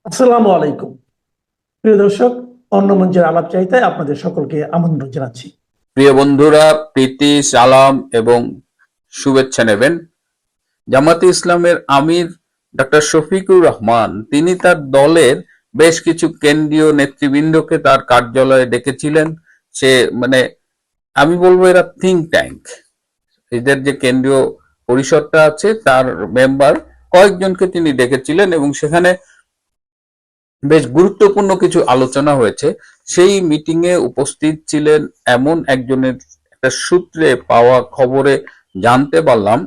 আসসালামু আলাইকুম। প্রিয় দর্শক, অন্য মঞ্চের আলাপ চাইতায় আপনাদের সকলকে আমন্ত্রণ জানাচ্ছি। প্রিয় বন্ধুরা, প্রীতি, সালাম এবং শুভেচ্ছা নেবেন। জামাতে ইসলামের আমির ডক্টর শফিকুর রহমান তিনি তার দলের বেশ কিছু কেন্দ্রীয় নেতৃবৃন্দকে তার কার্যালয়ে ডেকেছিলেন। সে মানে আমি বলবো এরা থিঙ্ক ট্যাঙ্ক, এদের যে কেন্দ্রীয় পরিষদটা আছে তার মেম্বার কয়েকজনকে তিনি ডেকেছিলেন এবং সেখানে বেশ গুরুত্বপূর্ণ কিছু আলোচনা হয়েছে। সেই মিটিং এ উপস্থিত ছিলেন এমন একজনের একটা সূত্রে পাওয়া খবরে জানতে পারলাম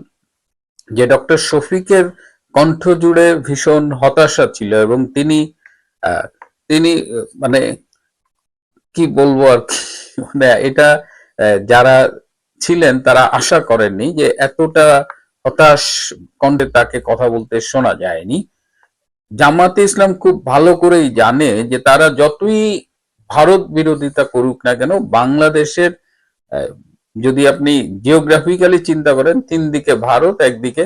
যে ডক্টর শফিকের কণ্ঠ জুড়ে ভীষণ হতাশা ছিল এবং তিনি আহ, তিনি মানে কি বলবো আর কি, মানে এটা যারা ছিলেন তারা আশা করেননি যে এতটা হতাশ কণ্ঠে তাকে কথা বলতে শোনা যায়নি। জামাতে ইসলাম খুব ভালো করেই জানে যে তারা যতই ভারত বিরোধিতা করুক না কেন, বাংলাদেশের আহ, যদি আপনি জিওগ্রাফিক্যালি চিন্তা করেন, তিন দিকে ভারত, একদিকে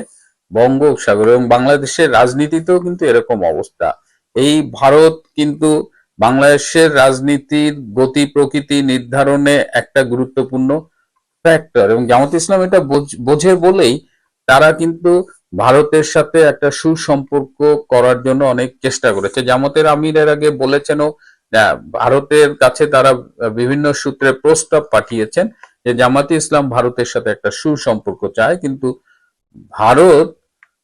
বঙ্গোপসাগর, এবং বাংলাদেশের রাজনীতিতেও কিন্তু এরকম অবস্থা। এই ভারত কিন্তু বাংলাদেশের রাজনীতির গতি প্রকৃতি নির্ধারণে একটা গুরুত্বপূর্ণ ফ্যাক্টর, এবং জামাত ইসলাম এটা বোঝে বলেই তারা কিন্তু ভারতের সাথে একটা সুসম্পর্ক করার জন্য অনেক চেষ্টা করেছে। জামাতের আমির এর আগে বলেছেনও, ভারতের কাছে তারা বিভিন্ন সূত্রে প্রস্তাব পাঠিয়েছেন যে জামাতে ইসলাম ভারতের সাথে একটা সুসম্পর্ক চায়, কিন্তু ভারত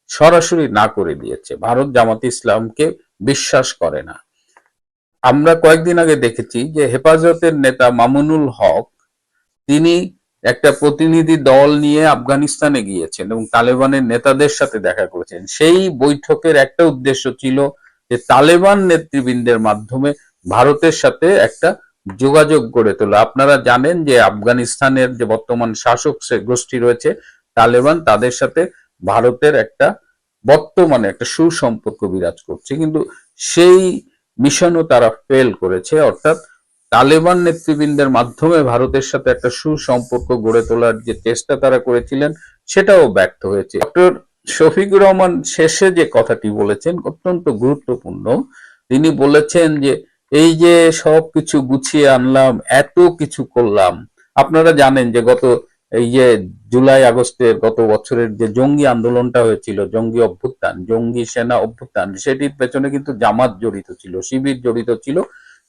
সরাসরি না করে দিয়েছে। ভারত জামাতে ইসলামকে বিশ্বাস করে না। আমরা কয়েকদিন আগে দেখেছি যে হেফাজতের নেতা মামুনুল হক তিনি একটা প্রতিনিধি দল নিয়ে আফগানিস্তানে গিয়েছেন এবং তালেবানের নেতাদের সাথে দেখা করেছেন। সেই বৈঠকের একটা উদ্দেশ্য ছিল যে তালেবান নেতৃবৃন্দের মাধ্যমে ভারতের সাথে একটা যোগাযোগ গড়ে তোলা। আপনারা জানেন যে আফগানিস্তানের যে বর্তমান শাসক গোষ্ঠী রয়েছে তালেবান, তাদের সাথে ভারতের একটা বর্তমানে একটা সুসম্পর্ক বিরাজ করছে, কিন্তু সেই মিশনও তারা ফেল করেছে। অর্থাৎ তালেবান নেতৃবৃন্দের মাধ্যমে ভারতের সাথে একটা সুসম্পর্ক গড়ে তোলার যে চেষ্টা তারা করেছিলেন সেটাও ব্যর্থ হয়েছে। ডক্টর শফিকুর রহমান শেষে যে কথাটি বলেছেন অত্যন্ত গুরুত্বপূর্ণ। তিনি বলেছেন যে এই যে সবকিছু গুছিয়ে আনলাম, এত কিছু করলাম। আপনারা জানেন যে এই যে জুলাই আগস্টের গত বছরের যে জঙ্গি আন্দোলনটা হয়েছিল, জঙ্গি অভ্যুত্থান, জঙ্গি সেনা অভ্যুত্থান, সেটির পেছনে কিন্তু জামাত জড়িত ছিল, শিবির জড়িত ছিল,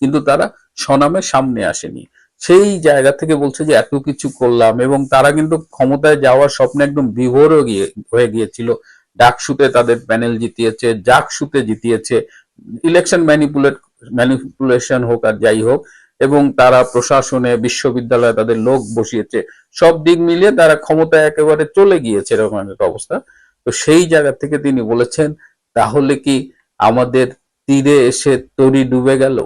কিন্তু তারা স্বনামে সামনে আসেনি। সেই জায়গা থেকে বলছে যে এত কিছু করলাম, এবং তারা কিন্তু ক্ষমতায় যাওয়ার স্বপ্নে একদম বিভোর হয়ে গিয়েছিল। ডাকসুতে তাদের প্যানেল জিতিয়েছে, জাকসুতে জিতিয়েছে, ইলেকশন ম্যানিপুলেশন হোক আর যাই হোক, এবং তারা প্রশাসনে বিশ্ববিদ্যালয়ে তাদের লোক বসিয়েছে। সব দিক মিলিয়ে তারা ক্ষমতায় একেবারে চলে গিয়েছে, এরকম একটা অবস্থা। তো সেই জায়গা থেকে তিনি বলেছেন, তাহলে কি আমাদের তীরে এসে তরি ডুবে গেল?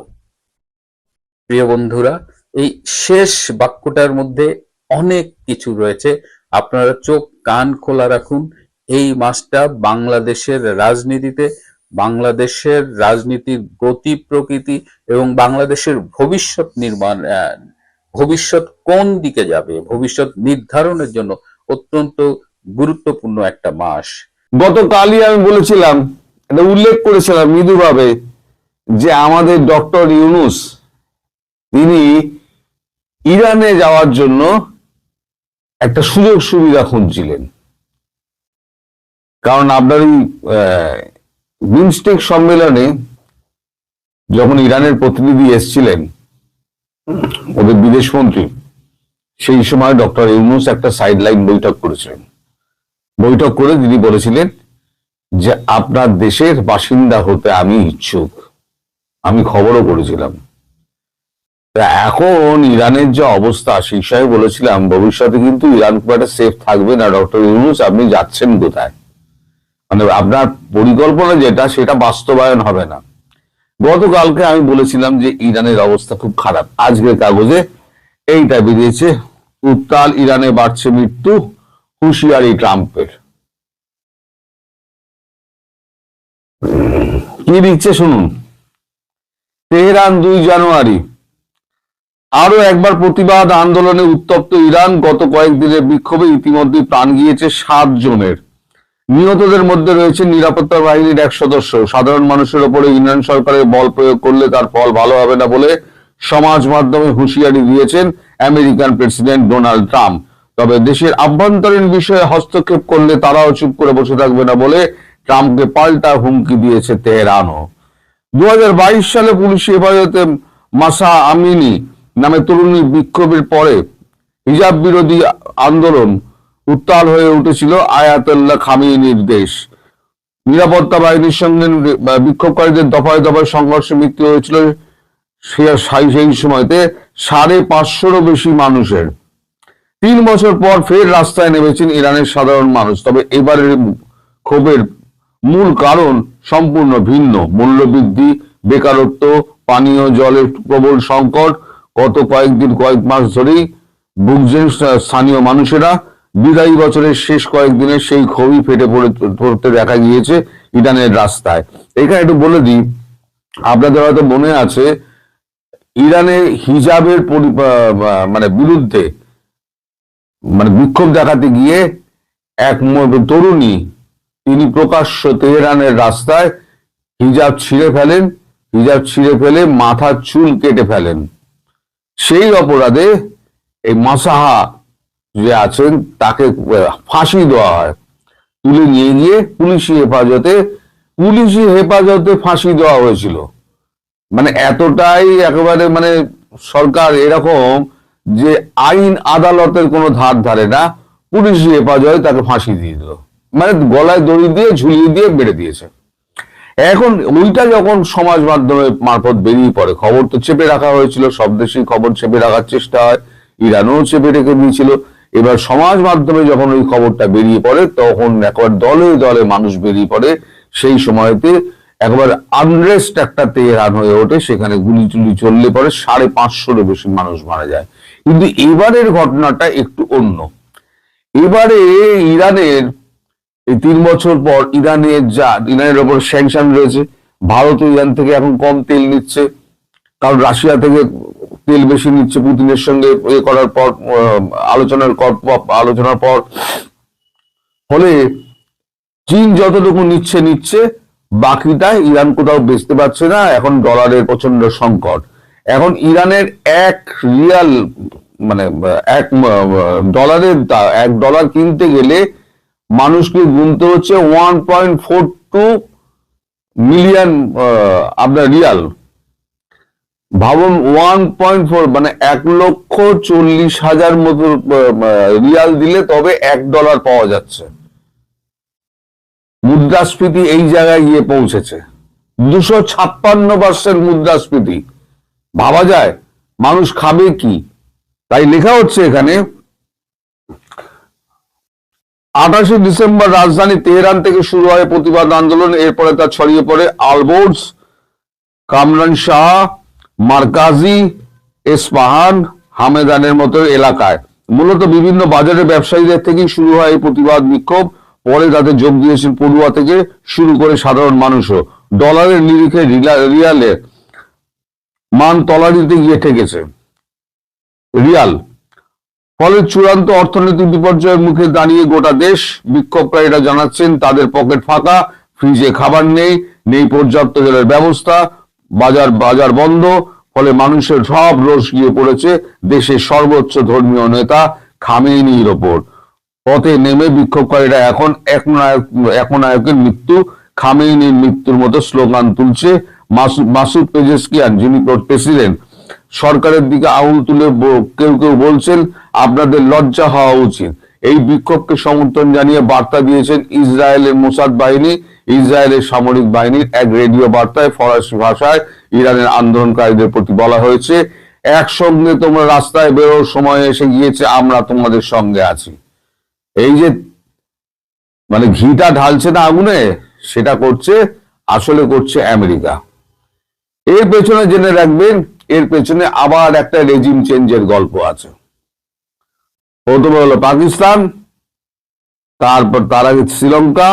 প্রিয় বন্ধুরা, এই শেষ বাক্যটার মধ্যে অনেক কিছু রয়েছে। আপনারা চোখ কান খোলা রাখুন। এই মাসটা বাংলাদেশের রাজনীতিতে, বাংলাদেশের রাজনীতির গতি প্রকৃতি এবং বাংলাদেশের ভবিষ্যৎ নির্মাণ, ভবিষ্যৎ কোন দিকে যাবে, ভবিষ্যৎ নির্ধারণের জন্য অত্যন্ত গুরুত্বপূর্ণ একটা মাস। গতকালই আমি বলেছিলাম, এটা উল্লেখ করেছিলাম মৃদুভাবে, যে আমাদের ডক্টর ইউনূস তিনি ইরানে যাওয়ার জন্য একটা সুযোগ সুবিধা খুঁজছিলেন। কারণ আপনার এই বিমস্টেক সম্মেলনে যখন ইরানের প্রতিনিধি এসেছিলেন, ওদের বিদেশমন্ত্রী, সেই সময় ডক্টর ইউনূস একটা সাইডলাইন বৈঠক করেছিলেন। বৈঠক করে তিনি বলেছিলেন যে আপনার দেশের বাসিন্দা হতে আমি ইচ্ছুক। আমি খবরও করেছিলাম। এখন ইরানের যে অবস্থা, সেই বিষয়ে বলেছিলাম ভবিষ্যতে কিন্তু ইরান খুব একটা সেফ থাকবে না। ডক্টর ইউনূস, আপনি যাচ্ছেন কোথায়? মানে আপনার পরিকল্পনা যেটা, সেটা বাস্তবায়ন হবে না। গতকালকে আমি বলেছিলাম যে ইরানের অবস্থা খুব খারাপ। আজকের কাগজে এইটা বেরিয়েছে, উত্তাল ইরানে বাড়ছে মৃত্যু, হুঁশিয়ারি ট্রাম্পের। কি লিখছে শুনুন। তেহরান 2 জানুয়ারি, আরো একবার প্রতিবাদ আন্দোলনে উত্তপ্ত ইরান। গত কয়েকদিনের বিক্ষোভে ইতিমধ্যে প্রাণ গিয়েছে 7 জনের। নিহতদের মধ্যে রয়েছে নিরাপত্তা বাহিনীর এক সদস্য। সাধারণ মানুষের ওপরে ইরান সরকারের বল প্রয়োগ করলে তার ফল ভালো হবে না বলে সমাজ মাধ্যমে হুঁশিয়ারি দিয়েছেন আমেরিকান প্রেসিডেন্ট ডোনাল্ড ট্রাম্প। তবে দেশের আভ্যন্তরীণ বিষয়ে হস্তক্ষেপ করলে তারাও চুপ করে বসে থাকবে না বলে ট্রাম্পকে পাল্টা হুমকি দিয়েছে তেহরানও। 2022 সালে পুলিশি হেফাজতে মাসা আমিনি নামে তরুণীর বিক্ষোভের পরে হিজাব বিরোধী আন্দোলন উত্তাল হয়ে উঠেছিল আয়াতুল্লাহ খামেনির দেশ। নিরাপত্তা বাহিনীর সঙ্গে বিক্ষোভকারীদের দফায় দফায় সংঘর্ষে মৃত্যু হয়েছিল সেই সময়তে 550-ও বেশি মানুষের। 3 বছর পর ফের রাস্তায় নেমেছেন ইরানের সাধারণ মানুষ। তবে এবারের ক্ষোভের মূল কারণ সম্পূর্ণ ভিন্ন। মূল্যবৃদ্ধি, বেকারত্ব, পানীয় জলের প্রবল সংকট গত কয়েক মাস ধরেই ভুগছেন স্থানীয় মানুষেরা। বিদায়ী বছরের শেষ কয়েকদিনে সেই ক্ষোভই ফেটে পড়তে দেখা গিয়েছে ইরানের রাস্তায়। এখানে একটু বলে দিই, আপনাদের হয়তো মনে আছে ইরানে হিজাবের বিরুদ্ধে বিক্ষোভ দেখাতে গিয়ে এক তরুণী তিনি প্রকাশ্য তেহরানের রাস্তায় হিজাব ছিঁড়ে ফেলে মাথার চুল কেটে ফেলেন। সেই অপরাধে এই মাসাহা যে আছেন তাকে ফাঁসি দেওয়া হয়। তুলে নিয়ে গিয়ে পুলিশি হেফাজতে ফাঁসি দেওয়া হয়েছিল। এতটাই একেবারে সরকার এরকম যে আইন আদালতের কোনো ধার ধারে না, পুলিশি হেফাজতে তাকে ফাঁসি দিয়ে দিল, গলায় দড়ি দিয়ে ঝুলিয়ে দিয়ে বেড়ে দিয়েছে। এখন ওইটা যখন সমাজ মাধ্যমে মারফত বেরিয়ে পড়ে, খবর তো চেপে রাখা হয়েছিল, সব দেশেই খবর চেপে রাখার চেষ্টা হয়, ইরানও চেপে রেখে দিয়েছিল। এবার সমাজ মাধ্যমে যখন ওই খবরটা বেরিয়ে পড়ে তখন একবার দলে দলে মানুষ বেরিয়ে পড়ে। সেই সময়তে একবার আনরেস্ট একটা তেহরান হয়ে ওঠে, সেখানে গুলি টুলি চললে পরে 550-এরও বেশি মানুষ মারা যায়। কিন্তু এবারের ঘটনাটা একটু অন্য। এবারে ইরানের এই 3 বছর পর ইরানের ওপর স্যাংশন রয়েছে। ভারত ইরান থেকে এখন কম তেল নিচ্ছে, কারণ রাশিয়া থেকে তেল বেশি নিচ্ছে পুতিনের সঙ্গে করার পর, আলোচনার পর। ফলে চীন যতটুকু নিচ্ছে, বাকিটা ইরান কোথাও বেচতে পারছে না। এখন ডলারের প্রচন্ড সংকট। এখন ইরানের $1 কিনতে গেলে মানুষকে গুনতে হচ্ছে 1.42 মিলিয়ন আপনার রিয়াল। ভাবুন 1.4 1,40,000 মতো রিয়াল দিলে তবে $1 পাওয়া যাচ্ছে। মুদ্রাস্ফীতি এই জায়গায় গিয়ে পৌঁছেছে, 256% মুদ্রাস্ফীতি। ভাবা যায় মানুষ খাবে কি? তাই লেখা হচ্ছে এখানে 28শে ডিসেম্বর রাজধানী তেহরান থেকে শুরু হয় প্রতিবাদ আন্দোলন। এরপরে তা ছড়িয়ে পড়ে আলবোর্জ, কামরান শাহ, মারকাজি, এসপাহান, হামেদানের মতো এলাকায়। মূলত বিভিন্ন বাজারের ব্যবসায়ীদের থেকেই শুরু হয় এই প্রতিবাদ বিক্ষোভ। পরে তাতে যোগ দিয়েছেন পড়ুয়া থেকে শুরু করে সাধারণ মানুষও। ডলারের নিরিখে রিয়ালের মান তলানিতে গিয়ে ঠেকেছে রিয়াল। ফলে চূড়ান্ত অর্থনৈতিক বিপর্যয়ের মুখে দাঁড়িয়ে গোটা দেশ। বিক্ষোভকারীরা জানাচ্ছেন তাদের পকেট ফাঁকা, ফ্রিজে খাবার নেই পর্যাপ্ত জলের ব্যবস্থা, বাজার বন্ধ। ফলে মানুষের সব রোষ গিয়ে পড়েছে দেশের সর্বোচ্চ ধর্মীয় নেতা খামেনির ওপর। পথে নেমে বিক্ষোভকারীরা এখন একনায়কের মৃত্যু, খামেনির মৃত্যুর মতো স্লোগান তুলছে। মাসুদ পেজেশকিয়ান, যিনি প্রেসিডেন্ট, সরকারের দিকে আঙুল তুলে কেউ বলছেন আপনাদের লজ্জা হওয়া উচিত। এই বিক্ষোভকে সমর্থন জানিয়ে বার্তা দিয়েছেন ইসরায়েলের মোসাদ বাহিনী। ইসরায়েলের সামরিক বাহিনীর এক রেডিও বার্তায় ফরাসি ভাষায় ইরানের আন্দোলনকারীদের প্রতি বলা হয়েছে, একসঙ্গে তোমরা রাস্তায় বেরোর সময় এসে গিয়েছে, আমরা তোমাদের সঙ্গে আছি। এই যে ঘিটা ঢালছে না আগুনে, সেটা আসলে করছে আমেরিকা। এর পেছনে জেনে রাখবেন, এর পেছনে আবার একটা রেজিম চেঞ্জের গল্প আছে। প্রথমে হলো পাকিস্তান, তারপর তার আগে শ্রীলঙ্কা,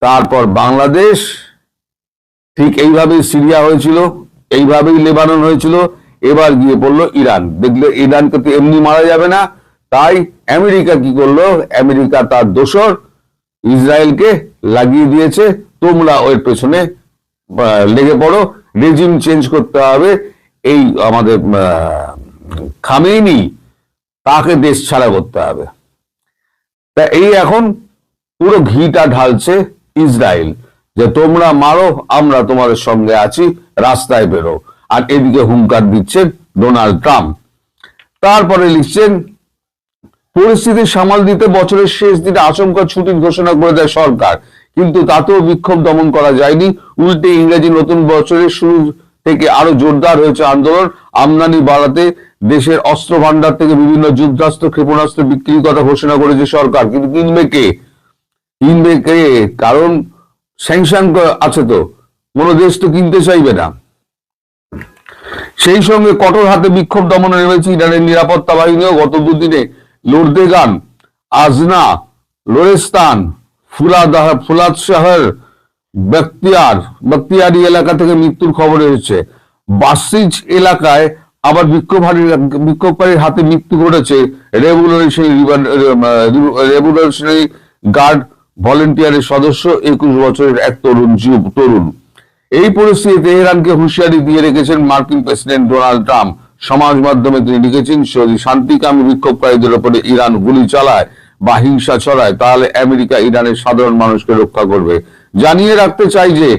তারপর বাংলাদেশ, ঠিক এইভাবেই সিরিয়া হয়েছিল, এইভাবেই লেবানন হয়েছিল, এবার গিয়ে পড়লো ইরান। দেখলে ইরানকে তো এমনি মারা যাবে না, তাই আমেরিকা কি করলো? আমেরিকা তার দোসর ইসরায়েলকে লাগিয়ে দিয়েছে, তোমরা ওর পেছনে লেগে পড়ো, রেজিম চেঞ্জ করতে হবে, এই আমাদের খামেনি তাকে দেশ ছাড়া করতে হবে। তা এই এখন পুরো ঘিটা ঢালছে ইসরায়েল, যে তোমরা মারো, আমরা তোমাদের সঙ্গে আছি, রাস্তায় বেরো। আর এদিকে হুঙ্কার দিচ্ছেন ডোনাল্ড ট্রাম্প। তারপরে লিখছেন, পরিস্থিতি সামাল দিতে বছরের শেষ দিনে আচমকা ছুটির ঘোষণা করে দেয় সরকার, কিন্তু তাতেও বিক্ষোভ দমন করা যায়নি। উল্টে ইংরেজি নতুন বছরের শুরু থেকে আরো জোরদার হয়েছে আন্দোলন। আমদানি বাড়াতে দেশের অস্ত্র ভান্ডার থেকে বিভিন্ন যুদ্ধাস্ত্র, ক্ষেপণাস্ত্র বিক্রির কথা ঘোষণা করেছে সরকার, কিন্তু কিনবে কে? কারণ স্যাংশন আছে, তো কোনো দেশ তো কিনতে চাইবে না। সেই সঙ্গে কঠোর হাতে বিক্ষোভ দমনে নেমেছে ইরানের নিরাপত্তা বাহিনীও। গত দুদিনে লোরদেগান, আজনা, লোরেস্তান, ফুলাদ শহর, বখতিয়ারি এলাকা থেকে মৃত্যুর খবর এসেছে। বাসিজ এলাকায় আবার বিক্ষোভকারীর হাতে মৃত্যু ঘটেছে রেভলিউশনারি গার্ড ভলেন্টিয়ারের সদস্য 21 বছরের এক তরুণ। এই পরিস্থিতিতে তেহরানকে হুঁশিয়ারি দিয়ে রেখেছেন মার্কিন প্রেসিডেন্ট ডোনাল্ড ট্রাম্প। সমাজ মাধ্যমে তিনি লিখেছেন, যদি শান্তিকামী বিক্ষোভকারীদের উপরে ইরান গুলি চালায় বা হিংসা ছড়ায়, তাহলে আমেরিকা ইরানের সাধারণ মানুষকে রক্ষা করবে। জানিয়ে রাখতে চাই যে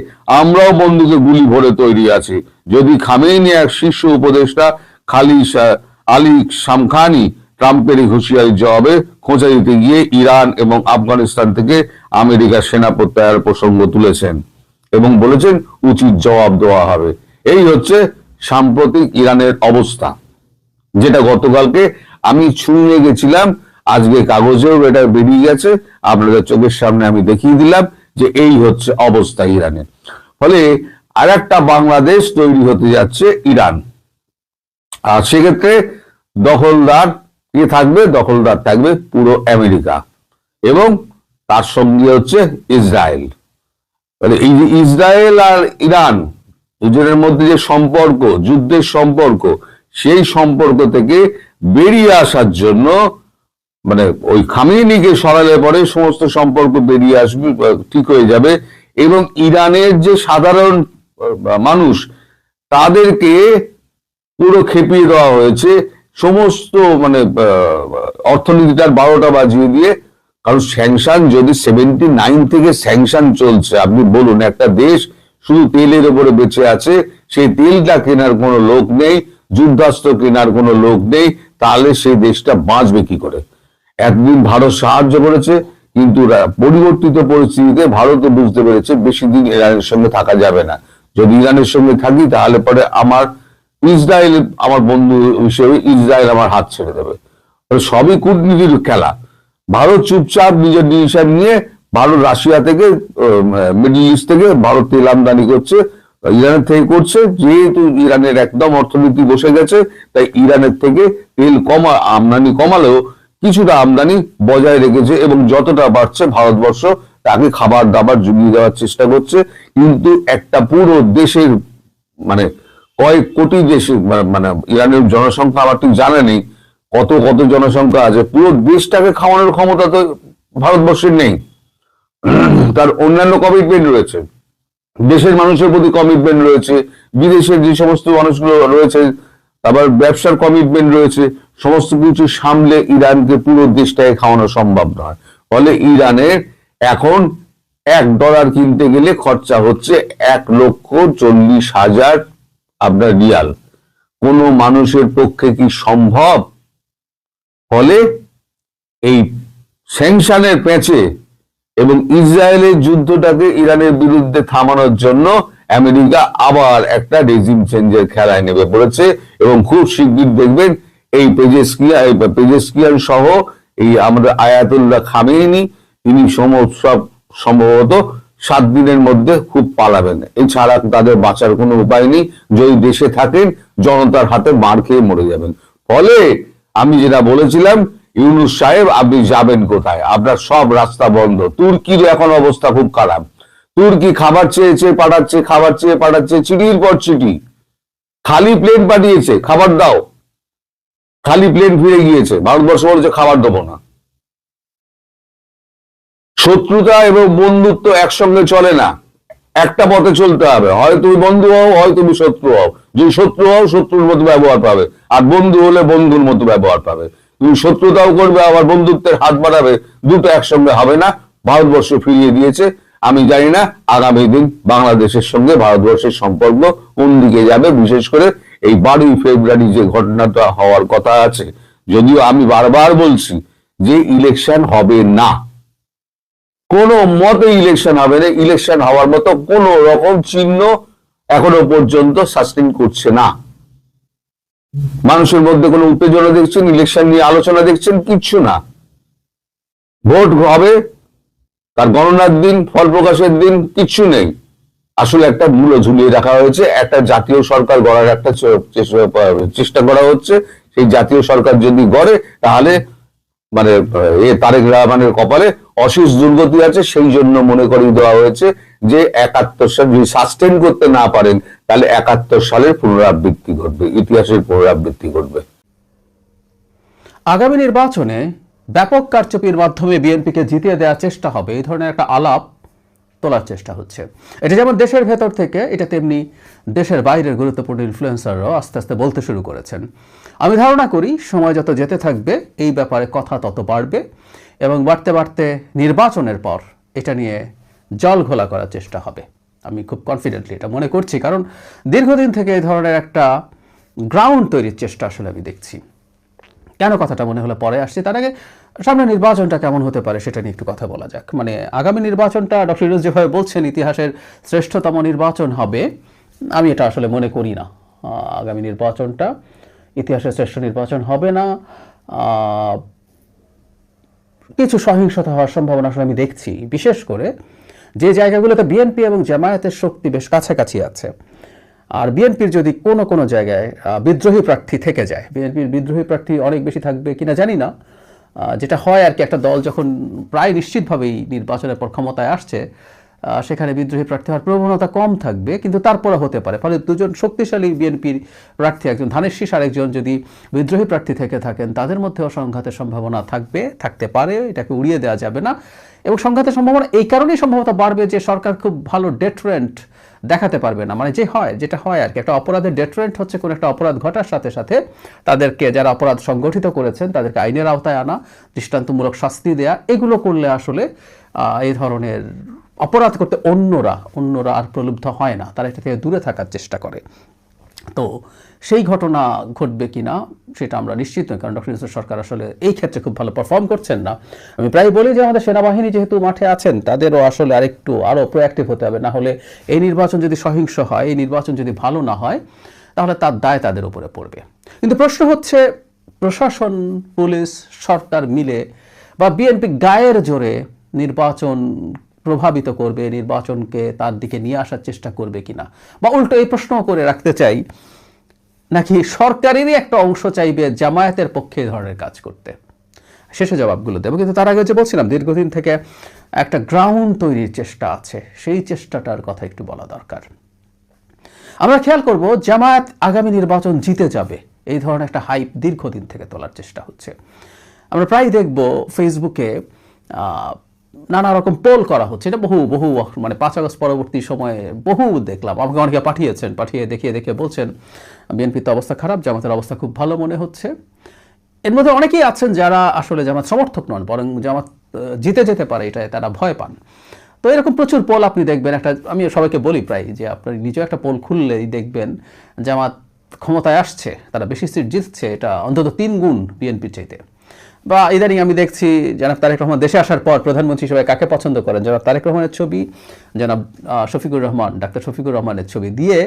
আমরাও বন্দুকে গুলি ভরে তৈরি আছি। যদি খামেনি এক শীর্ষ উপদেষ্টা আলী শামখানি ট্রাম্পের হুঁশিয়ারির জবাবে খোঁচা দিতে গিয়ে ইরান এবং আফগানিস্তান থেকে আমেরিকার সেনা প্রত্যাহারের প্রসঙ্গ তুলেছেন এবং বলেছেন উচিত জবাব দেওয়া হবে। এই হচ্ছে সাম্প্রতিক ইরানের অবস্থা, যেটা গতকালকে আমি ছুঁয়ে গেছিলাম, আজকে কাগজেও এটা বেরিয়ে গেছে, আপনাদের চোখের সামনে আমি দেখিয়ে দিলাম যে এই হচ্ছে অবস্থা ইরানের। ফলে আর একটা বাংলাদেশ তৈরি হতে যাচ্ছে ইরান। আর সেক্ষেত্রে দখলদার কে থাকবে? দখলদার থাকবে পুরো আমেরিকা এবং তার সঙ্গে হচ্ছে ইসরায়েল। এই যে ইসরায়েল আর ইরান দুজনের মধ্যে যে সম্পর্ক, যুদ্ধের সম্পর্ক, সেই সম্পর্ক থেকে বেরিয়ে আসার জন্য মানে ওই খামেনিকে সরালে পরে সমস্ত সম্পর্ক বেরিয়ে আসবে, ঠিক হয়ে যাবে। এবং ইরানের যে সাধারণ মানুষ, তাদেরকে পুরো খেপিয়ে দেওয়া হয়েছে, সমস্ত মানে অর্থনীতিটার 12টা বাজিয়ে দিয়ে। কারণ স্যাংশন যদি 79 থেকে স্যাংশন চলছে, আপনি বলুন, একটা দেশ শুধু তেলের উপরে বেঁচে আছে, সেই তেলটা কেনার কোনো লোক নেই, যুদ্ধাস্ত্র কেনার কোনো লোক নেই, তাহলে সেই দেশটা বাঁচবে কি করে? একদিন ভারত সাহায্য করেছে, কিন্তু পরিবর্তিত পরিস্থিতিতে ভারতও বুঝতে পেরেছে বেশি দিন ইরানের সঙ্গে থাকা যাবে না। যদি ইরানের সঙ্গে থাকি তাহলে পরে ইসরায়েল আমার বন্ধু হিসেবে ইসরায়েল আমার হাত ছেড়ে দেবে। সবই কূটনীতির খেলা। ভারত চুপচাপ নিজের ডিসিশন নিয়ে, ভারত রাশিয়া থেকে, মিডল ইস্ট থেকে ভারত তেল আমদানি করছে, ইরানের থেকে করছে। যেহেতু ইরানের একদম অর্থনীতি বসে গেছে, তাই ইরানের থেকে তেল আমদানি কমালেও কিছুটা আমদানি বজায় রেখেছে এবং যতটা বাড়ছে ভারতবর্ষ তাকে খাবার দাবার জুগিয়ে দেওয়ার চেষ্টা করছে। কিন্তু একটা পুরো দেশের মানে কয়েক কোটি দেশের মানে ইরানের জনসংখ্যা আমার ঠিক জানা নেই কত জনসংখ্যা আছে, পুরো দেশটাকে খাওয়ানোর ক্ষমতা তো ভারতবর্ষের নেই। তার অন্যান্য কমিটমেন্ট রয়েছে, দেশের মানুষের প্রতি কমিটমেন্ট রয়েছে, বিদেশের যে সমস্ত মানুষগুলো রয়েছে, আবার ব্যবসার কমিটমেন্ট রয়েছে। সমস্ত কিছু সামলে ইরানকে পুরো দেশটাকে খাওয়ানো সম্ভব নয়। ফলে ইরানের এখন $1 কিনতে গেলে খরচা হচ্ছে 1,40,000 আপনার রিয়াল। কোনো মানুষের পক্ষে কি সম্ভব? ফলে এই স্যাংশনের প্যাচে এবং ইসরায়েলের যুদ্ধটাকে ইরানের বিরুদ্ধে থামানোর জন্য আমেরিকা আবার একটা রেজিম চেঞ্জের খেলায় নেমে পড়েছে এবং খুব শিগগির দেখবেন এই পেজেশকিয়ান সহ এই আমাদের আয়াতুল্লাহ খামেনি তিনি সব সম্ভবত 7 দিনের মধ্যে খুব পালাবেন। এছাড়া তাদের বাঁচার কোনো উপায় নেই। যদি দেশে থাকেন জনতার হাতে মার খেয়ে মরে যাবেন। ফলে আমি যেটা বলেছিলাম, ইউনূস সাহেব আপনি যাবেন কোথায়? আপনার সব রাস্তা বন্ধ। তুর্কির এখন অবস্থা খুব খারাপ। তুর্কি খাবার পাঠাচ্ছে চিঠির পর চিঠি, খালি প্লেন পাঠিয়েছে, খাবার দাও, খালি প্লেন ফিরে গিয়েছে। ভারতবর্ষ বলেছে খাবার দেবো না। শত্রুতা এবং বন্ধুত্ব একসঙ্গে চলে না, একটা পথে চলতে হবে। হয় তুমি বন্ধু হও, হয় তুমি শত্রু হও। যদি শত্রু হও, শত্রুর মতো ব্যবহার পাবে, আর বন্ধু হলে বন্ধুর মতো ব্যবহার পাবে। তুমি শত্রুতাও করবে আবার বন্ধুত্বের হাত বাড়াবে, দুটো একসঙ্গে হবে না। ভারতবর্ষ ফিরিয়ে দিয়েছে। আমি জানি না আগামী দিন বাংলাদেশের সঙ্গে ভারতবর্ষের সম্পর্ক কোন দিকে যাবে, বিশেষ করে এই 12ই ফেব্রুয়ারি যে ঘটনাটা হওয়ার কথা আছে। যদিও আমি বারবার বলছি যে ইলেকশন হবে না, কোনো মতে ইলেকশন হবে না। ইলেকশন হওয়ার মতো কোন রকম চিহ্ন এখনো পর্যন্ত সাস্টেন করছে না। মানুষের মধ্যে কোনো উত্তেজনা দেখছেন, ইলেকশন নিয়ে আলোচনা দেখছেন, কিচ্ছু না। ভোট হবে, তার গণনার দিন, ফল প্রকাশের দিন, কিচ্ছু নেই। আসলে একটা মূল্য ঝুলিয়ে রাখা হয়েছে, একটা জাতীয় সরকার গড়ার একটা চেষ্টা করা হচ্ছে। সেই জাতীয় সরকার যদি গড়ে, তাহলে মানে তারেক রহমানের কপালে অশেষ দুর্গতি আছে। সেই জন্য মনে করিয়ে দেওয়া হয়েছে যে 71 সাল যদি সাস্টেন করতে না পারেন, তাহলে 71 সালের পুনরাবৃত্তি ঘটবে, ইতিহাসের পুনরাবৃত্তি ঘটবে। আগামী নির্বাচনে ব্যাপক কারচুপির মাধ্যমে বিএনপিকে জিতিয়ে দেওয়ার চেষ্টা হবে, এই ধরনের একটা আলাপ তোলার চেষ্টা হচ্ছে। এটা যেমন দেশের ভেতর থেকে, এটা তেমনি দেশের বাইরের গুরুত্বপূর্ণ ইনফ্লুয়েন্সাররাও আস্তে আস্তে বলতে শুরু করেছেন। আমি ধারণা করি সময় যত যেতে থাকবে এই ব্যাপারে কথা তত বাড়বে, এবং বাড়তে বাড়তে নির্বাচনের পর এটা নিয়ে জল ঘোলা করার চেষ্টা হবে। আমি খুব কনফিডেন্টলি এটা মনে করছি, কারণ দীর্ঘদিন থেকে এই ধরনের একটা গ্রাউন্ড তৈরির চেষ্টা আসলে আমি দেখছি। কেন কথাটা মনে হলো পরে আসছি, তার আগে সামনে নির্বাচনটা কেমন হতে পারে সেটা নিয়ে একটু কথা বলা যাক। মানে আগামী নির্বাচনটা ডক্টর ইউনূস যেভাবে বলছেন ইতিহাসের শ্রেষ্ঠতম নির্বাচন হবে, আমি এটা আসলে মনে করি না। আগামী নির্বাচনটা ইতিহাসের শ্রেষ্ঠ নির্বাচন হবে না। কিছু সহিংসতা হওয়ার সম্ভাবনা আসলে আমি দেখছি, বিশেষ করে যে জায়গাগুলোতে বিএনপি এবং জামায়াতের শক্তি বেশ কাছাকাছি আছে। আর বিএনপির যদি কোনো কোনো জায়গায় বিদ্রোহী প্রার্থী থেকে যায়, বিএনপির বিদ্রোহী প্রার্থী অনেক বেশি থাকবে কিনা জানি না, যেটা হয় আর কি, একটা দল যখন প্রায় নিশ্চিতভাবেই নির্বাচনের পর ক্ষমতায় আসছে, সেখানে বিদ্রোহী প্রার্থী হওয়ার প্রবণতা কম থাকবে, কিন্তু তারপরে হতে পারে। ফলে দুজন শক্তিশালী বিএনপির প্রার্থী, একজন ধানের শীষ আর একজন যদি বিদ্রোহী প্রার্থী থেকে থাকেন, তাদের মধ্যেও সংঘাতের সম্ভাবনা থাকতে পারে, এটাকে উড়িয়ে দেওয়া যাবে না। এবং সংঘাতের সম্ভাবনা এই কারণেই সম্ভবত বাড়বে যে সরকার খুব ভালো ডেটারেন্ট দেখাতে পারবে না। মানে যেটা হয় আর কি, একটা অপরাধের ডেটারেন্ট হচ্ছে কোনো একটা অপরাধ ঘটার সাথে সাথে তাদেরকে, যারা অপরাধ সংগঠিত করেছেন তাদেরকে আইনের আওতায় আনা, দৃষ্টান্তমূলক শাস্তি দেয়া। এগুলো করলে আসলে এই ধরনের অপরাধ করতে অন্যরা আর প্রলুব্ধ হয় না, তারা এটা থেকে দূরে থাকার চেষ্টা করে। তো সেই ঘটনা ঘটবে কিনা সেটা আমরা নিশ্চিত নই, কারণ ডক্টর ইউনূস সরকার আসলে এই ক্ষেত্রে খুব ভালো পারফর্ম করছেন না। আমি প্রায় বলি যে আমাদের সেনাবাহিনী যেহেতু মাঠে আছেন, তাদেরও আসলে আরও প্রোঅ্যাক্টিভ হতে হবে। না হলে এই নির্বাচন যদি সহিংস হয়, এই নির্বাচন যদি ভালো না হয়, তাহলে তার দায় তাদের উপরে পড়বে। কিন্তু প্রশ্ন হচ্ছে, প্রশাসন, পুলিশ, সরকার মিলে বা বিএনপি গায়ের জোরে নির্বাচন প্রভাবিত করবে, নির্বাচনকে তার দিকে নিয়ে আসার চেষ্টা করবে কিনা, বা উল্টো এই প্রশ্ন করে রাখতে চাই, নাকি সরকারেরই একটা অংশ চাইবে জামায়াতের পক্ষে এই ধরনের কাজ করতে। শেষে জবাবগুলো দেবো, কিন্তু তার আগে যে বলছিলাম দীর্ঘদিন থেকে একটা গ্রাউন্ড তৈরির চেষ্টা আছে, সেই চেষ্টাটার কথা একটু বলা দরকার। আমরা খেয়াল করব জামায়াত আগামী নির্বাচন জিতে যাবে, এই ধরনের একটা হাইপ দীর্ঘদিন থেকে তোলার চেষ্টা হচ্ছে। আমরা প্রায় দেখব ফেসবুকে নানা রকম পোল করা হচ্ছে, এটা বহু মানে 5 আগস্ট পরবর্তী সময়ে বহু দেখলাম। আমাকে অনেকে পাঠিয়ে দেখিয়ে বলছেন বিএনপির তো অবস্থা খারাপ, জামাতের অবস্থা খুব ভালো মনে হচ্ছে। এর মধ্যে অনেকেই আছেন যারা আসলে জামাত সমর্থক নন, বরং জামাত জিতে যেতে পারে এটা তারা ভয় পান। তো এরকম প্রচুর পোল আপনি দেখবেন। আমি সবাইকে বলি প্রায় যে আপনি নিজেও একটা পোল খুললেই দেখবেন জামাত ক্ষমতায় আসছে, তারা বেশি সিট জিতছে, এটা অন্তত 3 গুণ বিএনপির চাইতে। বা ইদানিং আমি দেখছি জনাব তারেক রহমান দেশে আসার পর প্রধানমন্ত্রী হিসেবে কাকে পছন্দ করেন, জনাব তারেক রহমানের ছবি, জনাব ডাক্তার শফিকুর রহমানের ছবি দিয়ে,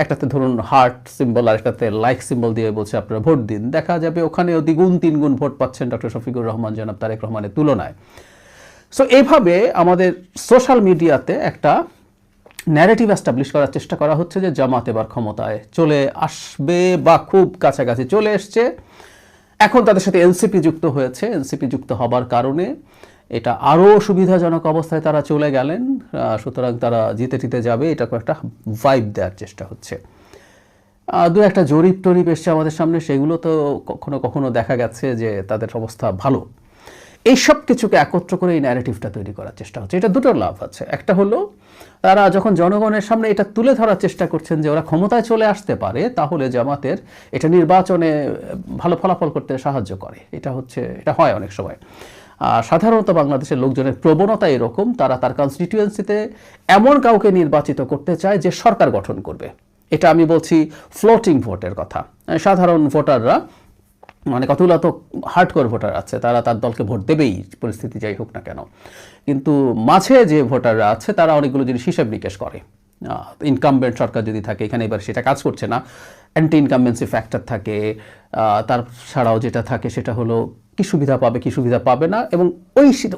একটাতে ধরুন হার্ট সিম্বল আর একটাতে লাইক সিম্বল দিয়ে বলছে আপনারা ভোট দিন। দেখা যাবে ওখানেও 2 গুণ 3 গুণ ভোট পাচ্ছেন ডক্টর শফিকুর রহমান জনাব তারেক রহমানের তুলনায়। সো এইভাবে আমাদের সোশ্যাল মিডিয়াতে একটা ন্যারেটিভ এস্টাবলিশ করার চেষ্টা করা হচ্ছে যে জামাত এবার ক্ষমতায় চলে আসবে বা খুব কাছাকাছি চলে এসছে। এখন তাদের সাথে এনসিপি যুক্ত হয়েছে, এনসিপি যুক্ত হবার কারণে এটা আরও সুবিধাজনক অবস্থায় তারা চলে গেলেন, সুতরাং তারা জিতে যাবে, এটা একটা ভাইব দেওয়ার চেষ্টা হচ্ছে। 2-1টা জরিপ এসছে আমাদের সামনে, সেগুলো তো কখনো দেখা গেছে যে তাদের অবস্থা ভালো। এইসব কিছুকে একত্র করে এই ন্যারেটিভটা তৈরি করার চেষ্টা হচ্ছে। এটা দুটো লাভ আছে। একটা হলো তারা যখন জনগণের সামনে এটা তুলে ধরার চেষ্টা করছেন যে ওরা ক্ষমতায় চলে আসতে পারে, তাহলে জামাতের এটা নির্বাচনে ভালো ফলাফল করতে সাহায্য করে। এটা হয় অনেক সময়। আর সাধারণত বাংলাদেশের লোকজনের প্রবণতা এরকম, তারা তার কনস্টিটিউয়েন্সিতে এমন কাউকে নির্বাচিত করতে চায় যে সরকার গঠন করবে। এটা আমি বলছি ফ্লোটিং ভোটের কথা। সাধারণ ভোটাররা, মানে কতগুলো তো হার্ডকোর ভোটার আছে, তারা তার দলকে ভোট দেবেই পরিস্থিতি যাই হোক না কেন। কিন্তু মাঝে যে ভোটাররা আছে তারা অনেকগুলো জিনিস হিসাব নিকেশ করে। ইনকামবেন্ট সরকার যদি থাকে, এখানে এবার সেটা কাজ করছে না, অ্যান্টি ইনকামবেন্সি ফ্যাক্টর থাকে। তার ছাড়াও যেটা থাকে সেটা হলো কি সুবিধা পাবে কি সুবিধা পাবে না, এবং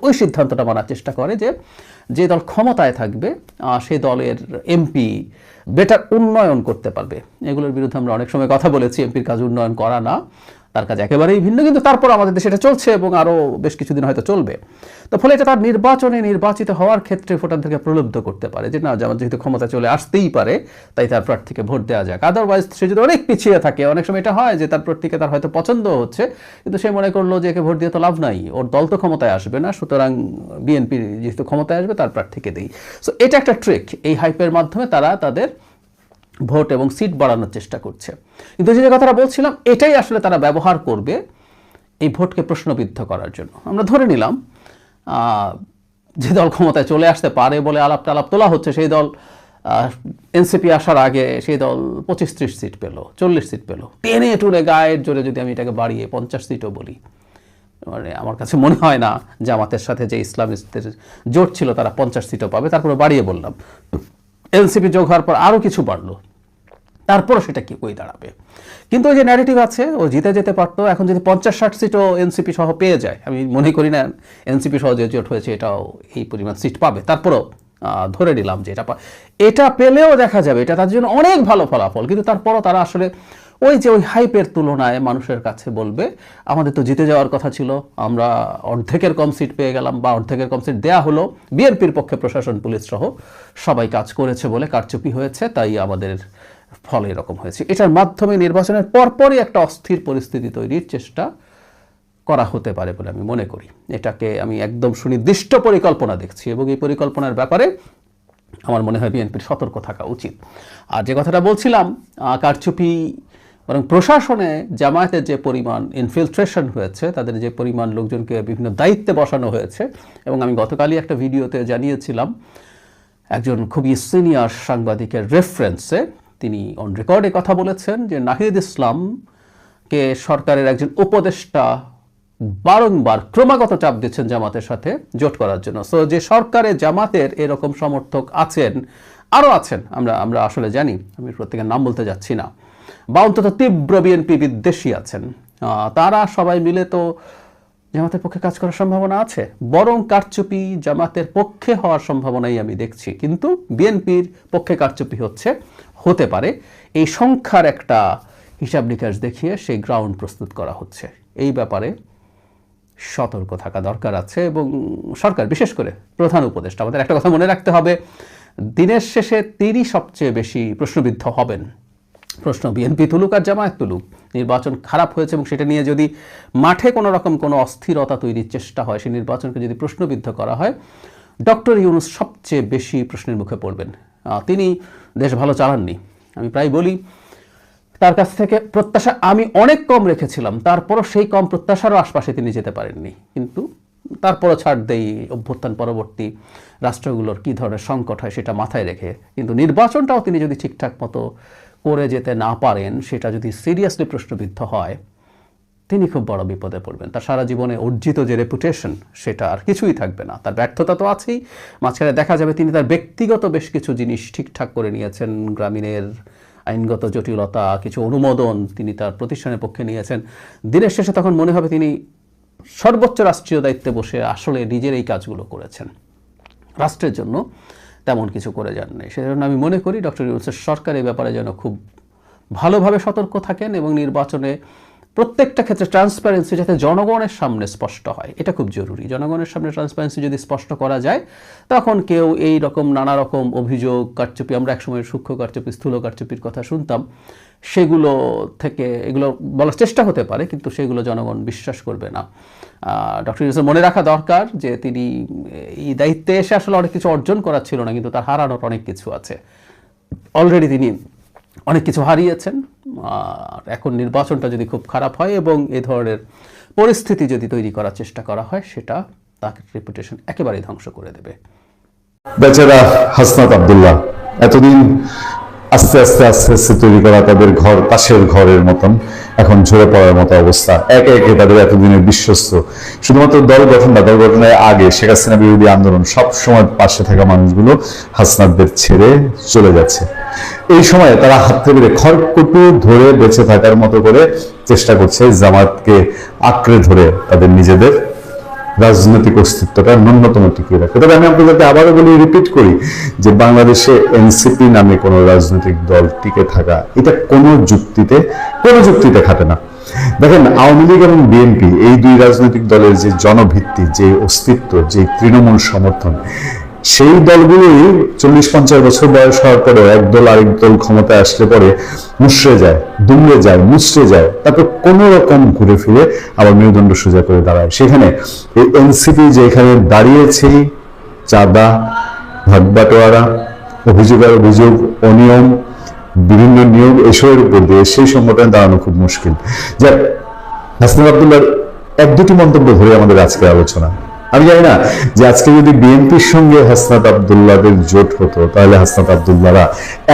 ওই সিদ্ধান্তটা মানার চেষ্টা করে যে দল ক্ষমতায় থাকবে সেই দলের এমপি বেটার উন্নয়ন করতে পারবে। এগুলোর বিরুদ্ধে আমরা অনেক সময় কথা বলেছি, এমপির কাজ উন্নয়ন করা না, তার কাজ একেবারেই ভিন্ন, কিন্তু তারপর আমাদের দেশে এটা চলছে এবং আরও বেশ কিছুদিন হয়তো চলবে। তো ফলে এটা তার নির্বাচনে নির্বাচিত হওয়ার ক্ষেত্রে ভোটারদেরকে প্রলুব্ধ করতে পারে যে না, যেমন যেহেতু ক্ষমতা চলে আসতেই পারে তাই তার প্রার্থীকে ভোট দেওয়া যাক। আদারওয়াইজ সে যদি অনেক পিছিয়ে থাকে, অনেক সময় এটা হয় যে তার প্রার্থীকে তার হয়তো পছন্দ হচ্ছে, কিন্তু সে মনে করলো যে একে ভোট দিয়ে তো লাভ নাই, ওর দল তো ক্ষমতায় আসবে না, সুতরাং বিএনপি যেহেতু ক্ষমতায় আসবে তার প্রার্থীকে দেই। সো এটা একটা ট্রিক, এই হাইপের মাধ্যমে তারা তাদের ভোট এবং সিট বাড়ানোর চেষ্টা করছে। কিন্তু যে কথাটা বলছিলাম, এটাই আসলে তারা ব্যবহার করবে এই ভোটকে প্রশ্নবিদ্ধ করার জন্য। আমরা ধরে নিলাম যে দল ক্ষমতায় চলে আসতে পারে বলে আলাপ তোলা হচ্ছে, সেই দল এনসিপি আসার আগে সেই দল 25-30 সিট পেল, 40 সিট পেল, টেনে টুনে গায়ের জোরে যদি আমি এটাকে বাড়িয়ে 50 সিটও বলি, মানে আমার কাছে মনে হয় না জামাতের সাথে যে ইসলামিস্টদের জোট ছিল তারা 50 সিটও পাবে। তারপরে বাড়িয়ে বললাম, এনসিপি যোগ হওয়ার পর আরও কিছু বাড়লো, তারপরও সেটা কি কই দাঁড়াবে? কিন্তু ওই যে ন্যারেটিভ আছে, ও জিতে যেতে পারতো। এখন যদি 50-60 সিটও এনসিপি সহ পেয়ে যায়, আমি মনে করি না এনসিপি সহ যে জোট হয়েছে এটাও এই পরিমাণ সিট পাবে, তারপরও ধরে নিলাম যে এটা পেলেও দেখা যাবে এটা তার জন্য অনেক ভালো ফলাফল। কিন্তু তারপরও তারা আসলে ওই হাইপের তুলনায় মানুষের কাছে বলবে আমাদের তো জিতে যাওয়ার কথা ছিল, আমরা অর্ধেকের কম সিট পেয়ে গেলাম, বা অর্ধেকের কম সিট দেয়া হলো, বিএনপির পক্ষে প্রশাসন পুলিশ সহ সবাই কাজ করেছে বলে কারচুপি হয়েছে, তাই আমাদের ফল এরকম হয়েছে। এটার মাধ্যমে নির্বাচনের পরপরই একটা অস্থির পরিস্থিতি তৈরির চেষ্টা করা হতে পারে বলে আমি মনে করি। এটাকে আমি একদম সুনির্দিষ্ট পরিকল্পনা দেখছি, এবং এই পরিকল্পনার ব্যাপারে আমার মনে হয় বিএনপির সতর্ক থাকা উচিত। আর যে কথাটা বলছিলাম, কারচুপি বরং প্রশাসনে জামায়াতের যে পরিমাণ ইনফিলট্রেশন হয়েছে, তাদের যে পরিমাণ লোকজনকে বিভিন্ন দায়িত্বে বসানো হয়েছে, এবং আমি গতকালই একটা ভিডিওতে জানিয়েছিলাম একজন খুবই সিনিয়র সাংবাদিকের রেফারেন্সে তিনি অন রেকর্ডে কথা বলেছেন যে নাহিদ ইসলামকে সরকারের একজন উপদেষ্টা বারংবার ক্রমাগত চাপ দিচ্ছেন জামাতের সাথে জোট করার জন্য। সো যে সরকারে জামাতের এরকম সমর্থক আছেন, আরও আছেন, আমরা আসলে জানি, আমি প্রত্যেকের নাম বলতে যাচ্ছি না, বা অন্তত তীব্র বিএনপি বিদ্বেষী আছেন, তারা সবাই মিলে তো জামাতের পক্ষে কাজ করার সম্ভাবনা আছে। বরং কারচুপি জামাতের পক্ষে হওয়ার সম্ভাবনাই আমি দেখছি, কিন্তু বিএনপির পক্ষে কারচুপি হতে পারে, এই সংখ্যার একটা হিসাব নিকাশ দেখিয়ে সেই গ্রাউন্ড প্রস্তুত করা হচ্ছে। এই ব্যাপারে সতর্ক থাকা দরকার আছে, এবং সরকার, বিশেষ করে প্রধান উপদেষ্টা, আমাদের একটা কথা মনে রাখতে হবে, দিনের শেষে তিনি সবচেয়ে বেশি প্রশ্নবিদ্ধ হবেন। প্রশ্ন বিএনপি তুলুক আর জামায়াত তুলুক, নির্বাচন খারাপ হয়েছে এবং সেটা নিয়ে যদি মাঠে কোনো রকম কোনো অস্থিরতা তৈরির চেষ্টা হয়, সেই নির্বাচনকে যদি প্রশ্নবিদ্ধ করা হয়, ডক্টর ইউনূস সবচেয়ে বেশি প্রশ্নের মুখে পড়বেন। তিনি দেশ ভালো চালাননি, আমি প্রায় বলি তার কাছ থেকে প্রত্যাশা আমি অনেক কম রেখেছিলাম, তারপরও সেই কম প্রত্যাশারও আশপাশে তিনি যেতে পারেননি। কিন্তু তারপরও ছাড় দেই, অভ্যুত্থান পরবর্তী রাষ্ট্রগুলোর কী ধরনের সংকট হয় সেটা মাথায় রেখে। কিন্তু নির্বাচনটাও তিনি যদি ঠিকঠাক মতো করে যেতে না পারেন, সেটা যদি সিরিয়াসলি প্রশ্নবিদ্ধ হয়, তিনি খুব বড় বিপদে পড়বেন। তার সারা জীবনে অর্জিত যে রেপুটেশন, সেটা আর কিছুই থাকবে না। তার ব্যর্থতা তো আছেই, মাঝখানে দেখা যাবে তিনি তার ব্যক্তিগত বেশ কিছু জিনিস ঠিকঠাক করে নিয়েছেন, গ্রামীণের আইনগত জটিলতা, কিছু অনুমোদন তিনি তার প্রতিষ্ঠানের পক্ষে নিয়েছেন। দিনের শেষে তখন মনে হবে তিনি সর্বোচ্চ রাষ্ট্রীয় দায়িত্বে বসে আসলে নিজের এই কাজগুলো করেছেন, রাষ্ট্রের জন্য তেমন কিছু করে যান নাই। সেজন্য আমি মনে করি ডক্টর ইউনূসের সরকার এই ব্যাপারে যেন খুব ভালোভাবে সতর্ক থাকেন, এবং নির্বাচনে প্রত্যেকটা ক্ষেত্রে ট্রান্সপারেন্সি যাতে জনগণের সামনে স্পষ্ট হয়, এটা খুব জরুরি। জনগণের সামনে ট্রান্সপারেন্সি যদি স্পষ্ট করা যায়, তখন কেউ এই রকম নানা রকম অভিযোগ, কারচুপি, আমরা একসময় সূক্ষ্ম কারচুপি, স্থূল কারচুপির কথা শুনতাম, সেগুলো থেকে এগুলো বলার চেষ্টা হতে পারে, কিন্তু সেগুলো জনগণ বিশ্বাস করবে না। ডক্টর ইউনূসের মনে রাখা দরকার যে তিনি এই দায়িত্বে এসে আসলে অনেক কিছু অর্জন করার ছিল না, কিন্তু তার হারানোর অনেক কিছু আছে। অলরেডি তিনি অনেক কিছু হারিয়েছেন। আর এখন নির্বাচনটা যদি খুব খারাপ হয় এবং এই ধরনের পরিস্থিতি যদি তৈরি করার চেষ্টা করা হয়, সেটা তার রেপুটেশন একেবারেই ধ্বংস করে দেবে। বেচারা হাসনাত আব্দুল্লাহ এতদিন আস্তে আস্তে আস্তে আস্তে তৈরি করা তাদের ঘর পাশের ঘরের মতন এখন ঝরে পড়ার মতো অবস্থা। একে একে তাদের এতদিনের বিশ্বস্ত, শুধুমাত্র দল গঠনের আগে শেখ হাসিনা বিরোধী আন্দোলন সব সময় পাশে থাকা মানুষগুলো হাসনাতদের ছেড়ে চলে যাচ্ছে। এই সময়ে তারা হাতে বেড়ে খড়কুটো ধরে বেঁচে থাকার মতো করে চেষ্টা করছে জামাতকে আঁকড়ে ধরে তাদের নিজেদের রাজনৈতিক অস্তিত্বটা ন্যূনতম টিকিয়ে রাখে। তবে আমি আপনাদেরকে আবারও বলি, রিপিট করি, যে বাংলাদেশে এনসিপি নামে কোনো রাজনৈতিক দল টিকে থাকা এটা কোনো যুক্তিতে খাটে না। দেখেন, আওয়ামী লীগ এবং বিএনপি এই দুই রাজনৈতিক দলের যে জনভিত্তি, যে অস্তিত্ব, যে তৃণমূল সমর্থন, সেই দলগুলোই 40-50 বছর বয়স হওয়ার পরেও একদল আরেক দল ক্ষমতায় আসলে পরে মুষড়ে যায়, দুমড়ে যায়, মুচড়ে যায়, তারপর কোন রকম ঘুরে ফিরে আবার মেরুদণ্ড সোজা করে দাঁড়ায়। সেখানে এই এনসিপি যে এখানে দাঁড়িয়েছে, চাঁদা, ভাগবাটোয়ারা, অভিযোগ, অনিয়ম, বিভিন্ন নিয়োগ, এসবের উপর দিয়ে সেই সংগঠনে দাঁড়ানো খুব মুশকিল। যাক, হাসনাত আব্দুল্লাহর 1-2টি মন্তব্য ধরে আমাদের আজকের আলোচনা। আমি জানি না যে আজকে যদি বিএনপির সঙ্গে হাসনাত আব্দুল্লাহদের জোট হতো, তাহলে হাসনাত আব্দুল্লাহরা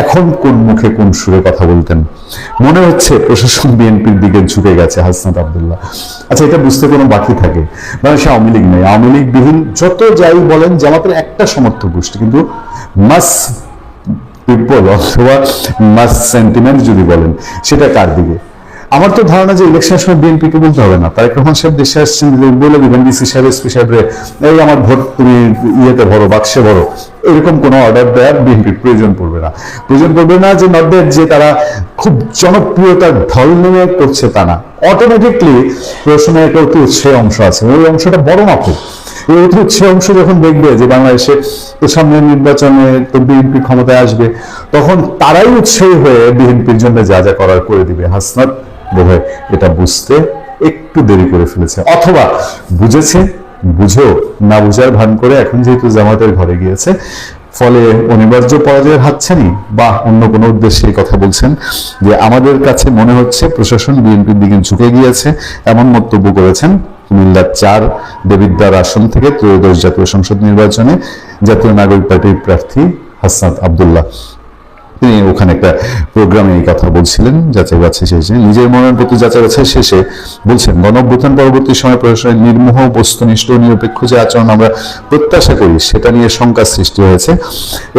এখন কোন মুখে কোন সুরে কথা বলতেন। মনে হচ্ছে প্রশাসন বিএনপির দিকে ঝুঁকে গেছে হাসনাত আব্দুল্লাহ। আচ্ছা, এটা বুঝতে কোনো বাকি থাকে? বাংলাদেশে আওয়ামী লীগ নেই, আওয়ামী লীগ বিহীন যত যাই বলেন জামাতের একটা সমর্থক গোষ্ঠী, কিন্তু মাস পিপল অথবা মাস সেন্টিমেন্ট যদি বলেন, সেটা কার দিকে? আমার তো ধারণা যে ইলেকশনের সময় বিএনপিকে বলতে হবে না, তারেক রহমান সাহেব দেশে আসছেন, বলে দিবেন ডিসি সাহেব, এসপি সাহেবরে, এই আমার ভোট তুমি ইয়েতে ভরো, বাক্সে ভরো, এরকম কোনো অর্ডার দেওয়ার বিএনপির প্রয়োজন পড়বে না। যে নর্দের যে তারা খুব জনপ্রিয়তার ঢল নেমে করছে তা না, অটোমেটিকলি প্রশ্নের একটা অতি উৎসাহী অংশ আছে, ওই অংশটা বড় মাপের। এই অতি উৎসাহী অংশ যখন দেখবে যে বাংলাদেশে তো সামনের নির্বাচনে তো বিএনপি ক্ষমতায় আসবে, তখন তারাই উৎসাহী হয়ে বিএনপির জন্য যা যা করার করে দিবে। হাসনাত বোধহয় এটা বুঝতে একটু দেরি করে ফেলেছে, অথবা বুঝেও না বুঝার ভান করে এখন যেহেতু জামাতের ঘরে গিয়েছে, ফলে অনিবার্য পরাজয়ের হাতছানি বা অন্য কোনো উদ্দেশ্যে এই কথা বলছেন যে আমাদের কাছে মনে হচ্ছে প্রশাসন বিএনপির দিকে ঝুঁকে গিয়েছে, এমন মন্তব্য করেছেন কুমিল্লা 4 দেবিদ্বার আসন থেকে ত্রয়োদশ জাতীয় সংসদ নির্বাচনে জাতীয় নাগরিক পার্টির প্রার্থী হাসনাত আব্দুল্লাহ। তিনি ওখানে একটা প্রোগ্রামে এই কথা বলছিলেন, যাচাই বাছাই শেষে নিজের মনোনয়নপত্র যাচাই বাছাই শেষে বলছেন, গণঅভ্যুত্থান পরবর্তী সময় প্রশাসনের নির্মোহ, বস্তুনিষ্ঠ, নিরপেক্ষ যে আচরণ আমরা প্রত্যাশা করি, সেটা নিয়ে শঙ্কার সৃষ্টি হয়েছে।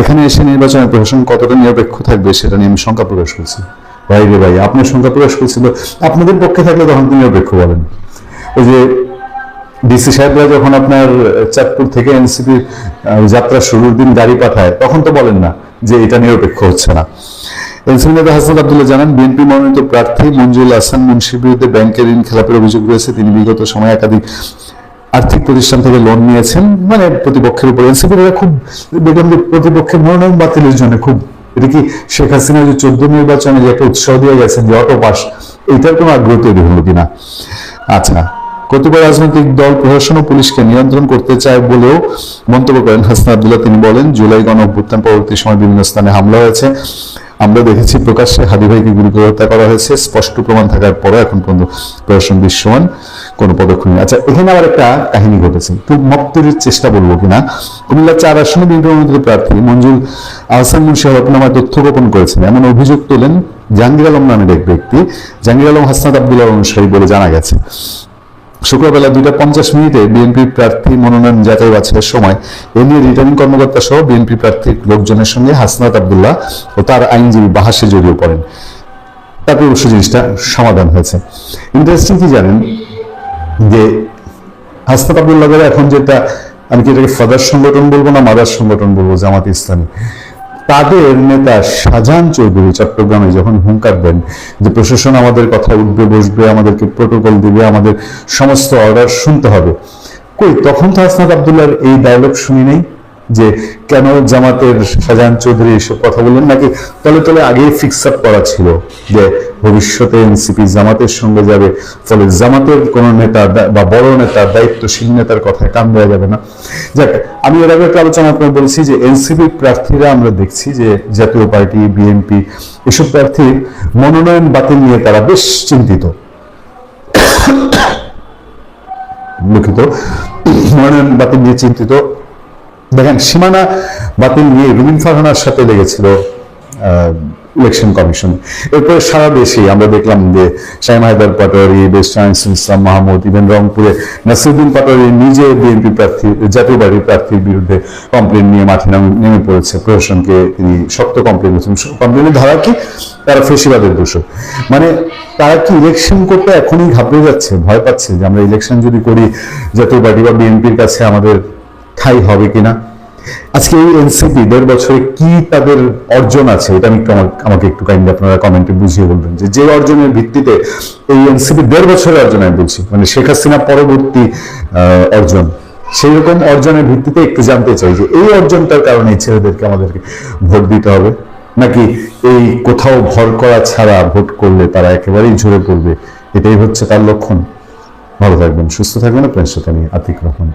এখানে এসে নির্বাচনের প্রশাসন কতটা নিরপেক্ষ থাকবে সেটা নিয়ে আমি শঙ্কা প্রকাশ করছি। ভাই, আপনার শঙ্কা প্রকাশ করেছিল, আপনাদের পক্ষে থাকলে তখন তিনি নিরপেক্ষ বলেন। ওই যে ডিসি সাহেবরা যখন আপনার চাঁদপুর থেকে এনসিপির যাত্রা শুরুর দিন গাড়ি পাঠায়, তখন তো বলেন না যে এটা নিরপেক্ষ হচ্ছে না। এনসিপি নেতা হাসনাত আব্দুল্লাহ জানান, বিএনপি মনোনীত প্রার্থী মঞ্জুরুল হাসান মুন্সির বিরুদ্ধে ব্যাংকের ঋণ খেলাপের অভিযোগ রয়েছে। তিনি বিগত সময়ে একাধিক আর্থিক প্রতিষ্ঠান থেকে লোন নিয়েছেন, মানে প্রতিপক্ষের উপর। এনসিপির খুব দেখলাম যে প্রতিপক্ষের মনোনয়ন বাতিলের জন্য খুব, এটা কি শেখ হাসিনা যে 14 নির্বাচনে যে একটা উৎসাহ দিয়ে গেছেন যে অটো পাস, এইটার কোনো আগ্রহ তৈরি হলো কিনা? আচ্ছা, কতিপয় রাজনৈতিক দল প্রশাসন ও পুলিশকে নিয়ন্ত্রণ করতে চায় বলেও মন্তব্য করেন হাসনাত আব্দুল্লাহ। তিনি বলেন, জুলাই গণঅভ্যুত্থান পরবর্তী সময় বিভিন্ন স্থানে হামলা হয়েছে, আমরা দেখেছি প্রকাশ্যে হাদি ভাইকে গুলি করে হত্যা করা হয়েছে, স্পষ্ট প্রমাণ থাকার পরও এখন পর্যন্ত প্রশাসন দৃশ্যমান কোনো পদক্ষেপ নেই। আচ্ছা, এখানে আবার একটা কাহিনী ঘটেছে, একটু মপ্তরির চেষ্টা বলবো কিনা। কুমিল্লা 4 আসনে বিএনপি মনোনীত প্রার্থী মঞ্জুরুল আহসান মুন্সি হলফনামায় তথ্য গোপন করেছেন, এমন অভিযোগ তোলেন জাহাঙ্গীর আলম নামের এক ব্যক্তি। জাহাঙ্গীর আলম হাসনাত আব্দুল্লাহর অনুসারী বলে জানা গেছে। শুক্রবেলা 2:50 বিএনপি প্রার্থী মনোনয়ন যাচাই বাছাইয়ের সময় এ নিয়ে রিটার্নিং কর্মকর্তা সহ বিএনপি প্রার্থীর লোকজনের সঙ্গে হাসনাত আব্দুল্লাহ ও তার আইনজীবী বাহাসে জড়িয়ে পড়েন। তারপর অবশ্য জিনিসটা সমাধান হয়েছে। ইন্টারেস্টিং কি জানেন, যে হাসনাত আব্দুল্লাহ এখন যেটা, আমি কি এটাকে ফাদার সংগঠন বলবো না মাদার সংগঠন বলবো, জামাত ইসলামী, তাদের নেতা শাহজাহান চৌধুরী চট্টগ্রামে যখন হুঙ্কার দেন যে প্রশাসন আমাদের কথা উঠবে বসবে, আমাদেরকে প্রোটোকল দিবে, আমাদের সমস্ত অর্ডার শুনতে হবে, কই তখন তো হাসনাত আব্দুল্লাহর এই ডায়লগ শুনি নাই যে কেন জামাতের শাহজাহান চৌধুরী এসব কথা বললেন, নাকি তলে তলে আগেই ফিক্স আপ করা ছিল যে ভবিষ্যতে এনসিপি জামাতের সঙ্গে যাবে, ফলে জামাতের কোন নেতা বা বড় নেতা দায়িত্বশীল নেতার কথায় কান দেওয়া যাবে না। যাক, আমি এর আগে একটা আলোচনা আপনাকে বলছি যে এনসিপি প্রার্থীরা আমরা দেখছি যে জাতীয় পার্টি, বিএনপি এসব প্রার্থীর মনোনয়ন বাতিল নিয়ে তারা বেশ চিন্তিত, দুঃখিত, মনোনয়ন বাতিল নিয়ে চিন্তিত। দেখেন, সীমানা বাতিল নিয়ে রুমিন ফারহানার সাথে লেগেছিল ইলেকশন কমিশন। এরপরে সারা দেশে আমরা দেখলাম যে শামীম হায়দার পাটোয়ারি, বেস্টার ইসলাম মাহমুদ, ইভেন রংপুরে নাসিরুদ্দিন পাটোয়ারি নিজে বিএনপি প্রার্থী, জাতীয় পার্টির প্রার্থীর বিরুদ্ধে কমপ্লেন নিয়ে মাঠে নেমে পড়েছে, প্রশাসনকে তিনি শক্ত কমপ্লেন করেছেন। কমপ্লেনের ধারা কি? তারা ফেসিবাদের দোষক। মানে তারা কি ইলেকশন করতে এখনই ঘাবড়ে যাচ্ছে, ভয় পাচ্ছে যে আমরা ইলেকশন যদি করি জাতীয় পার্টি বা বিএনপির কাছে আমাদের ঠাই হবে কিনা। আজকে এই এনসিপি 1.5 বছরে কি তাদের অর্জন আছে, এটা আমি আমাকে একটু কাইন্ডলি আপনারা কমেন্টে বুঝিয়ে বলবেন যে অর্জনের ভিত্তিতে এই এনসিপি 1.5 বছরের অর্জন আমি বলছি, মানে শেখ হাসিনা পরবর্তী অর্জন, সেই রকম অর্জনের ভিত্তিতে একটু জানতে চাই যে এই অর্জনটার কারণে এই ছেলেদেরকে আমাদেরকে ভোট দিতে হবে, নাকি এই কোথাও ভর করা ছাড়া ভোট করলে তারা একেবারেই ঝরে পড়বে, এটাই হচ্ছে তার লক্ষণ। ভালো থাকবেন, সুস্থ থাকবেন। আপনার সাথে আমি আতিক রহমান।